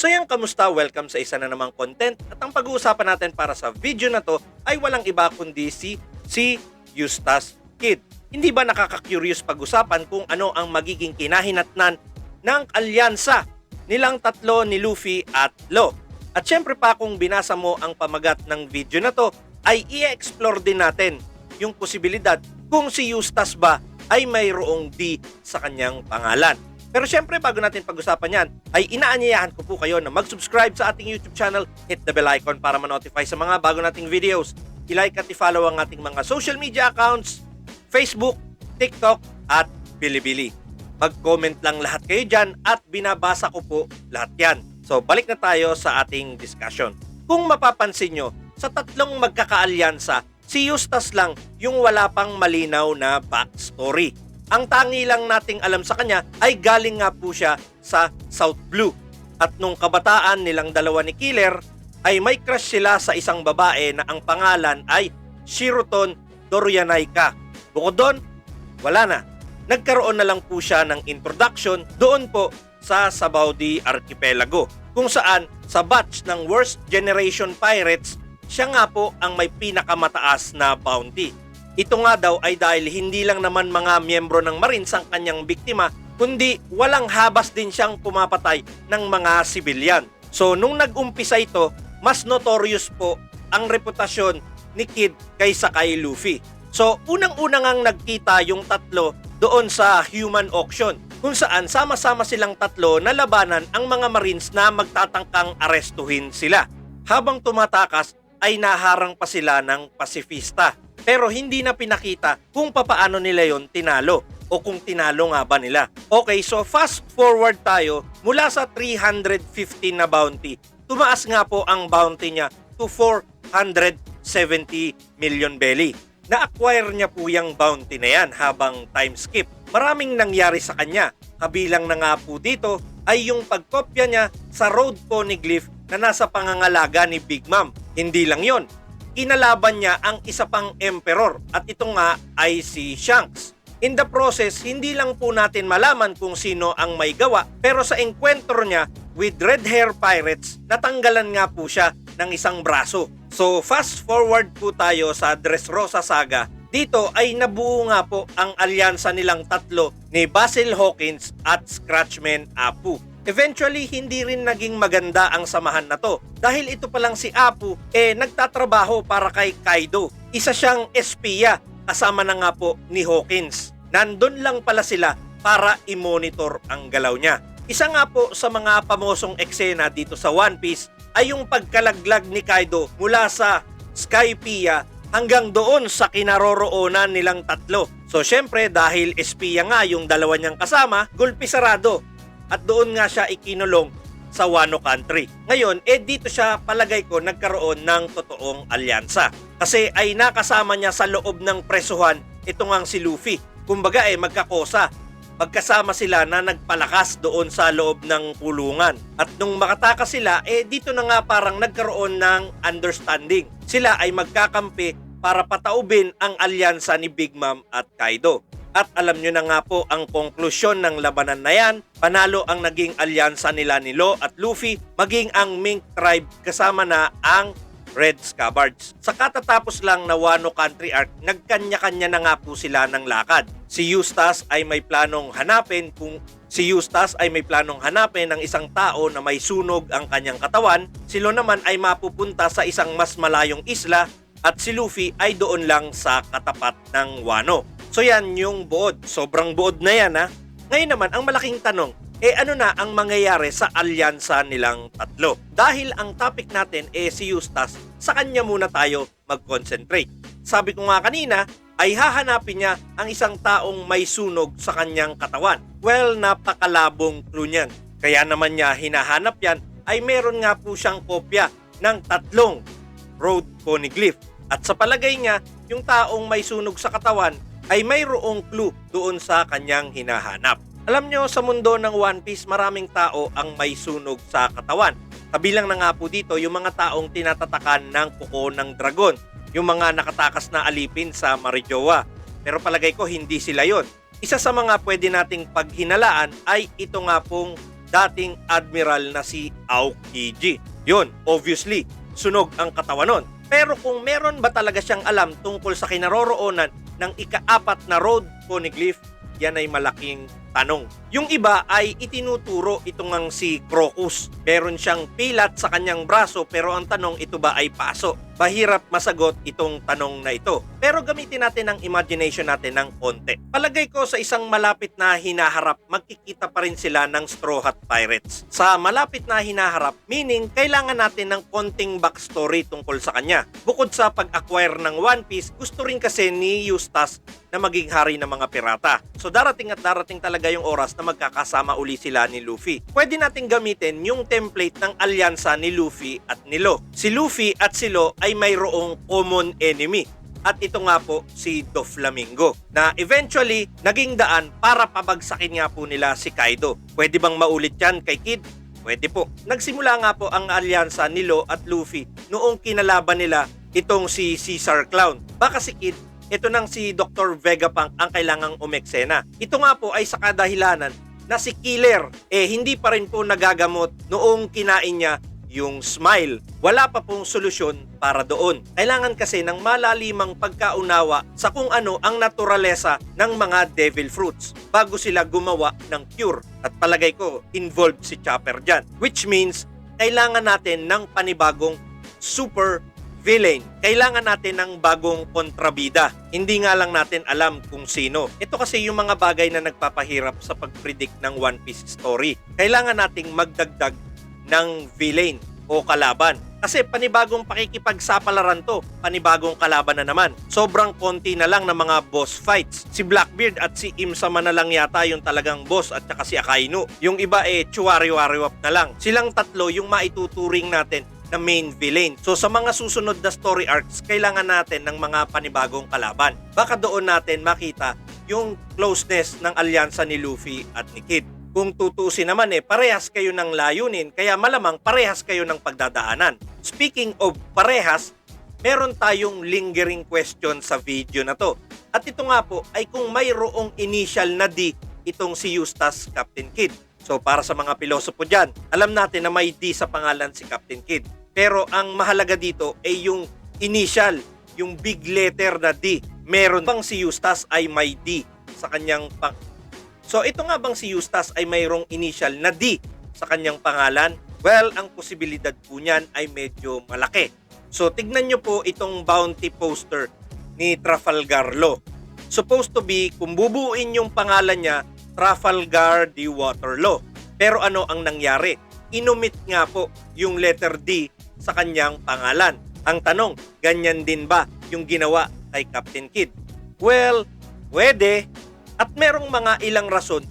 So yan, kamusta? Welcome sa isa na namang content. At ang pag-uusapan natin para sa video na to ay walang iba kundi si Eustace Kid. Hindi ba nakaka-curious pag-usapan kung ano ang magiging kinahinatnan ng alyansa nilang tatlo ni Luffy at Law? At syempre pa kung binasa mo ang pamagat ng video na to, ay i-explore din natin yung posibilidad kung si Eustace ba ay mayroong D sa kanyang pangalan. Pero syempre bago natin pag-usapan yan, ay inaanyayahan ko po kayo na mag-subscribe sa ating YouTube channel, hit the bell icon para ma-notify sa mga bago nating videos. I-like at i-follow ang ating mga social media accounts, Facebook, TikTok at Bilibili. Mag-comment lang lahat kayo dyan at binabasa ko po lahat yan. So balik na tayo sa ating discussion. Kung mapapansin nyo, sa tatlong magkakaalyansa, si Eustace lang yung wala pang malinaw na backstory. Ang tangi lang nating alam sa kanya ay galing nga po siya sa South Blue. At nung kabataan nilang dalawa ni Killer, ay may crush sila sa isang babae na ang pangalan ay Shiraton Dorianaika. Bukod doon, wala na. Nagkaroon na lang po siya ng introduction doon po sa Sabaudi Archipelago, kung saan sa batch ng Worst Generation Pirates, siya nga po ang may pinakamataas na bounty. Ito nga daw ay dahil hindi lang naman mga miyembro ng Marines ang kanyang biktima, kundi walang habas din siyang pumapatay ng mga sibilyan. So nung nag-umpisa ito, mas notorious po ang reputasyon ni Kid kaysa kay Luffy. So unang-unang ang nagkita yung tatlo doon sa human auction, kung saan sama-sama silang tatlo na labanan ang mga Marines na magtatangkang arestuhin sila. Habang tumatakas ay naharang pa sila ng pasifista. Pero hindi na pinakita kung papaano nila yon tinalo o kung tinalo nga ba nila. Okay, so fast forward tayo mula sa 315 na bounty. Tumaas nga po ang bounty niya to 470 million belly. Na-acquire niya po yung bounty na yan habang time skip. Maraming nangyari sa kanya. Kabilang na nga po dito ay yung pagkopya niya sa Road Poneglyph na nasa pangangalaga ni Big Mom. Hindi lang yon. Inalaban niya ang isa pang emperor at ito nga ay si Shanks. In the process, hindi lang po natin malaman kung sino ang may gawa, pero sa enkwentro niya with Red Hair Pirates, natanggalan nga po siya ng isang braso. So fast forward po tayo sa Dressrosa Saga. Dito ay nabuo nga po ang alyansa nilang tatlo ni Basil Hawkins at Scratchman Apu. Eventually, hindi rin naging maganda ang samahan na to. Dahil ito palang si Apu, nagtatrabaho para kay Kaido. Isa siyang espiya, kasama na nga po ni Hawkins. Nandun lang pala sila para i-monitor ang galaw niya. Isa nga po sa mga pamosong eksena dito sa One Piece ay yung pagkalaglag ni Kaido mula sa Skypiea hanggang doon sa kinaroroonan nilang tatlo. So syempre, dahil espiya nga yung dalawa niyang kasama, gulpi sarado. At doon nga siya ikinulong sa Wano Country. Ngayon, dito siya palagay ko nagkaroon ng totoong alyansa. Kasi ay nakasama niya sa loob ng presuhan ito ngang si Luffy. Kumbaga magkakosa. Magkasama sila na nagpalakas doon sa loob ng kulungan. At nung makatakas sila, dito na nga parang nagkaroon ng understanding. Sila ay magkakampi para pataubin ang alyansa ni Big Mom at Kaido. At alam nyo na nga po ang konklusyon ng labanan na yan. Panalo ang naging alyansa nila ni Law at Luffy, maging ang Mink Tribe kasama na ang Red Scabbards. Sa katatapos lang na Wano Country Arc, nagkanya-kanya na nga po sila ng lakad. Si Eustace ay may planong hanapin ng isang tao na may sunog ang kanyang katawan. Si Law naman ay mapupunta sa isang mas malayong isla at si Luffy ay doon lang sa katapat ng Wano. So yan yung buod. Sobrang buod na yan ha. Ngayon naman, ang malaking tanong, ano na ang mangyayari sa alyansa nilang tatlo? Dahil ang topic natin si Eustace, sa kanya muna tayo mag-concentrate. Sabi ko nga kanina, ay hahanapin niya ang isang taong may sunog sa kanyang katawan. Well, napakalabong clue niyan. Kaya naman niya hinahanap yan, ay meron nga po siyang kopya ng tatlong Road Poneglyph. At sa palagay niya, yung taong may sunog sa katawan, ay mayroong clue doon sa kanyang hinahanap. Alam nyo, sa mundo ng One Piece, maraming tao ang may sunog sa katawan. Kabilang na nga po dito yung mga taong tinatatakan ng kuko ng dragon, yung mga nakatakas na alipin sa Marijoa. Pero palagay ko hindi sila yon. Isa sa mga pwede nating paghinalaan ay ito nga pong dating admiral na si Aokiji. Yun, obviously, sunog ang katawan nun. Pero kung meron ba talaga siyang alam tungkol sa kinaroroonan ng ika-4 na road poneglyph, yan ay malaking tanong. Yung iba ay itinuturo itong ang si Crocus. Meron siyang pilat sa kanyang braso pero ang tanong, ito ba ay paso? Mahirap masagot itong tanong na ito. Pero gamitin natin ang imagination natin ng konti. Palagay ko sa isang malapit na hinaharap, magkikita pa rin sila ng Straw Hat Pirates. Sa malapit na hinaharap, meaning kailangan natin ng konting backstory tungkol sa kanya. Bukod sa pag-acquire ng One Piece, gusto rin kasi ni Eustass na maging hari ng mga pirata. So darating at darating talaga yung oras na magkakasama uli sila ni Luffy. Pwede nating gamitin yung template ng alyansa ni Luffy at ni Law. Si Luffy at si Law ay mayroong common enemy. At ito nga po si Doflamingo na eventually naging daan para pabagsakin nga po nila si Kaido. Pwede bang maulit yan kay Kid? Pwede po. Nagsimula nga po ang alyansa ni Law at Luffy noong kinalaban nila itong si Caesar Clown. Baka si Kid, ito nang si Dr. Vegapunk ang kailangang umeksena. Ito nga po ay sa kadahilanan na si Killer hindi pa rin po nagagamot noong kinain niya yung smile. Wala pa pong solusyon para doon. Kailangan kasi ng malalimang pagkaunawa sa kung ano ang naturalesa ng mga devil fruits bago sila gumawa ng cure. At palagay ko, involved si Chopper dyan. Which means, kailangan natin ng panibagong super villain. Kailangan natin ng bagong kontrabida. Hindi nga lang natin alam kung sino. Ito kasi yung mga bagay na nagpapahirap sa pag-predict ng One Piece story. Kailangan nating magdagdag ng villain o kalaban. Kasi panibagong pakikipagsapalaran to, panibagong kalaban na naman. Sobrang konti na lang ng mga boss fights. Si Blackbeard at si Im-sama na lang yata yung talagang boss at saka si Akainu. Yung iba chuwari-wari-wap na lang. Silang tatlo yung maituturing natin na main villain. So sa mga susunod na story arcs, kailangan natin ng mga panibagong kalaban. Baka doon natin makita yung closeness ng alyansa ni Luffy at ni Kid. Kung tutusin naman parehas kayo ng layunin, kaya malamang parehas kayo ng pagdadaanan. Speaking of parehas, meron tayong lingering question sa video na to. At ito nga po ay kung mayroong initial na D itong si Eustass Captain Kidd. So para sa mga pilosopo dyan, alam natin na may D sa pangalan si Captain Kidd. Pero ang mahalaga dito ay yung initial, yung big letter na D. Meron bang si Eustass ay may D sa kanyang So ito nga bang si Eustass ay mayroong initial na D sa kanyang pangalan? Well, ang posibilidad po niyan ay medyo malaki. So tignan nyo po itong bounty poster ni Trafalgar Law. Supposed to be, kung bubuuin yung pangalan niya, Trafalgar D. Waterloo. Pero ano ang nangyari? Inumit nga po yung letter D sa kanyang pangalan. Ang tanong, ganyan din ba yung ginawa kay Captain Kidd? Well, pwede. At merong mga ilang rason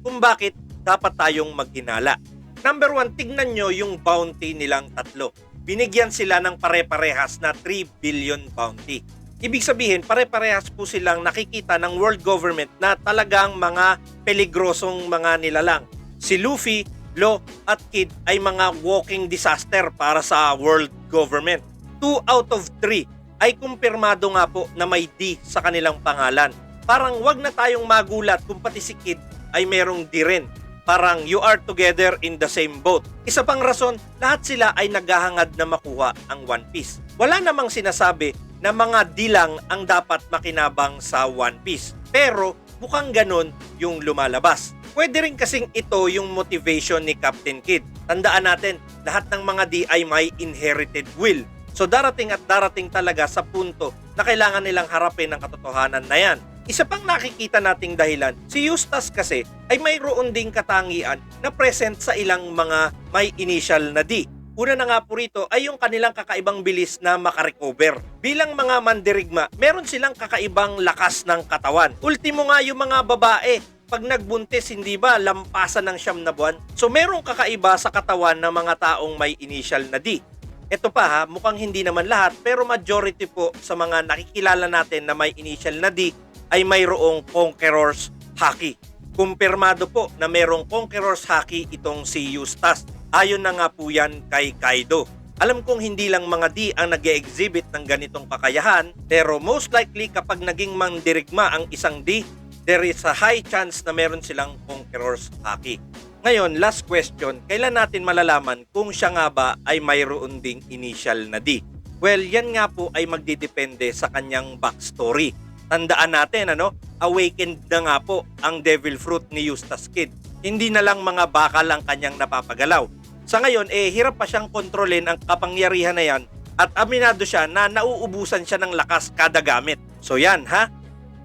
kung bakit dapat tayong maghinala. Number 1, tignan nyo yung bounty nilang tatlo. Binigyan sila ng pare-parehas na 3 billion bounty. Ibig sabihin, pare-parehas po silang nakikita ng world government na talagang mga peligrosong mga nilalang. Si Luffy, Law at Kid ay mga walking disaster para sa world government. 2 out of 3 ay kumpirmado nga po na may D sa kanilang pangalan. Parang wag na tayong magulat kung pati si Kid ay merong D rin. Parang you are together in the same boat. Isa pang rason, lahat sila ay naghahangad na makuha ang One Piece. Wala namang sinasabi na mga D lang ang dapat makinabang sa One Piece. Pero mukhang ganon yung lumalabas. Pwede rin kasing ito yung motivation ni Captain Kidd. Tandaan natin, lahat ng mga D ay may inherited will. So darating at darating talaga sa punto na kailangan nilang harapin ang katotohanan na yan. Isa pang nakikita nating dahilan, si Eustass kasi ay mayroon ding katangian na present sa ilang mga may initial na D. Una na nga po rito ay yung kanilang kakaibang bilis na makarecover. Bilang mga mandirigma, meron silang kakaibang lakas ng katawan. Ultimo nga yung mga babae, pag nagbuntis, hindi ba, lampasan ng 9 na buwan? So merong kakaiba sa katawan ng mga taong may initial na D. Ito pa mukhang hindi naman lahat, pero majority po sa mga nakikilala natin na may initial na D ay mayroong Conqueror's Haki. Kumpirmado po na mayroong Conqueror's Haki itong si Eustass. Ayon na nga po yan kay Kaido. Alam kong hindi lang mga D ang nag-e-exhibit ng ganitong kakayahan, pero most likely kapag naging mandirigma ang isang D, there is a high chance na meron silang Conqueror's Haki. Ngayon, last question, kailan natin malalaman kung siya nga ba ay mayroon ding initial na D? Well, yan nga po ay magdidepende sa kanyang backstory. Tandaan natin, awakened na nga po ang devil fruit ni Eustace Kid. Hindi na lang mga bakal ang kanyang napapagalaw. Sa ngayon, hirap pa siyang kontrolin ang kapangyarihan na yan at aminado siya na nauubusan siya ng lakas kada gamit. So yan,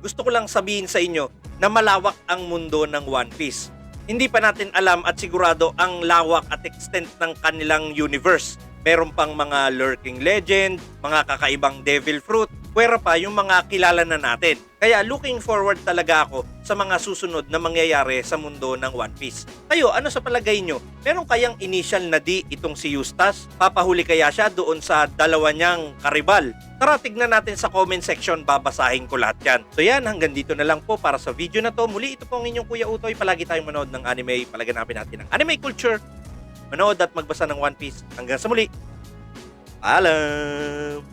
gusto ko lang sabihin sa inyo na malawak ang mundo ng One Piece. Hindi pa natin alam at sigurado ang lawak at extent ng kanilang universe. Meron pang mga lurking legend, mga kakaibang devil fruit, pwera pa yung mga kilala na natin. Kaya looking forward talaga ako sa mga susunod na mangyayari sa mundo ng One Piece. Kayo, ano sa palagay nyo? Meron kayang initial na D itong si Eustace? Papahuli kaya siya doon sa dalawa niyang karibal? Tara, tignan natin sa comment section, babasahin ko lahat yan. So yan, hanggang dito na lang po para sa video na to. Muli, ito po ang inyong Kuya Utoy. Palagi tayong manood ng anime, palaganapin natin ang anime culture. Manood at magbasa ng One Piece. Hanggang sa muli. Paalam!